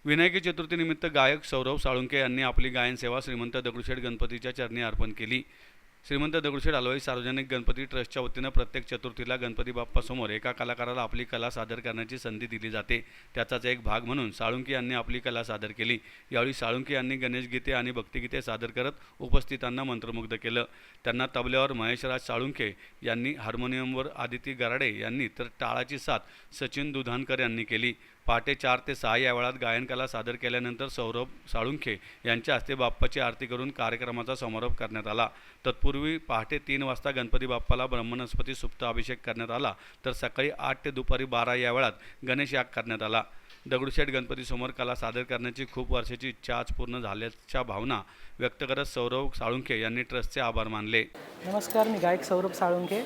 विनायकी चतुर्थीनिमित्त गायक सौरभ साळुंखे यांनी आपली गायन सेवा श्रीमंत दगडूशेठ गणपतीच्या चरणी अर्पण केली। श्रीमंत दगडूशेठ हलवाई सार्वजनिक गणपती ट्रस्टच्या वतीनं प्रत्येक चतुर्थीला गणपती बाप्पासमोर एका कलाकाराला आपली कला सादर करण्याची संधी दिली जाते। त्याचाच एक भाग म्हणून साळुंखे यांनी आपली कला सादर केली। यावेळी साळुंखे यांनी गणेश गीते आणि भक्तिगीते सादर करत उपस्थितांना मंत्रमुग्ध केलं। त्यांना तबल्यावर महेशराज साळुंखे यांनी, हार्मोनियमवर आदिती गराडे यांनी तर टाळाची साथ सचिन दुधानकर यांनी केली। पहाटे 4 ते 6 या वेळात गायनकला सादर केल्यानंतर सौरभ साळुंखे यांच्या हस्ते बाप्पाची आरती करून कार्यक्रमाचा समारोप करण्यात आला। तत्पूर्वी पहाटे 3 वाजता गणपती बाप्पाला ब्रह्मनस्पती सुप्त अभिषेक करण्यात आला, तर सकाळी 8 ते दुपारी 12 या वेळात गणेश याग करण्यात आला। दगडूशेठ गणपतीसमोर कला सादर करण्याची खूप वर्षाची इच्छा आज पूर्ण झाल्याच्या भावना व्यक्त करत सौरभ साळुंखे यांनी ट्रस्टचे आभार मानले। नमस्कार, मी गायक सौरभ साळुंखे।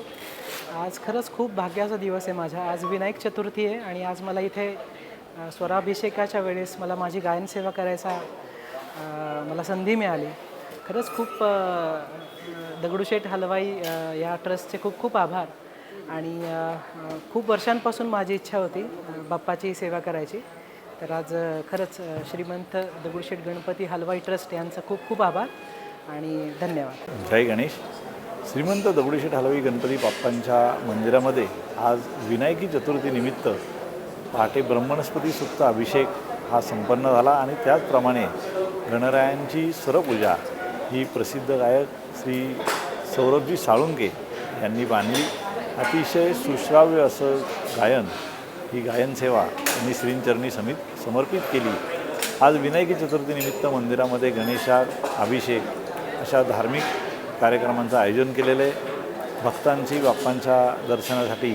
आज खरंच खूप भाग्याचा दिवस आहे माझा। आज विनायक चतुर्थी आहे आणि आज मला इथे स्वराभिषेकाच्या वेळेस मला माझी गायन सेवा करायचा मला संधी मिळाली। खरंच खूप दगडूशेठ हलवाई या ट्रस्टचे खूप खूप आभार। आणि खूप वर्षांपासून माझी इच्छा होती बाप्पाची सेवा करायची, तर आज खरंच श्रीमंत दगडूशेठ गणपती हलवाई ट्रस्ट यांचा खूप खूप आभार आणि धन्यवाद। जय गणेश। श्रीमंत दगडूशेठ हलवाई गणपती बाप्पांच्या मंदिरामध्ये आज विनायकी चतुर्थीनिमित्त पहाटे ब्रह्मनस्पती सुप्त अभिषेक हा संपन्न झाला आणि त्याचप्रमाणे गणरायांची स्वरपूजा ही प्रसिद्ध गायक श्री सौरभजी साळुंखे यांनी बांधली। अतिशय सुश्राव्य असं गायन, ही गायन सेवा त्यांनी श्रींचरणी समर्पित केली। आज विनायकी चतुर्थीनिमित्त मंदिरामध्ये गणेशाग, अभिषेक अशा धार्मिक कार्यक्रमांचं आयोजन केलेलं आहे। भक्तांची बाप्पांच्या दर्शनासाठी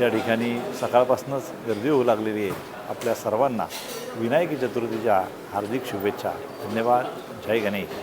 या ठिकाणी सकाळपासूनच गर्दी होऊ लागलेली आहे। आपल्या सर्वांना विनायकी चतुर्थीच्या हार्दिक शुभेच्छा। धन्यवाद। जय गणेश।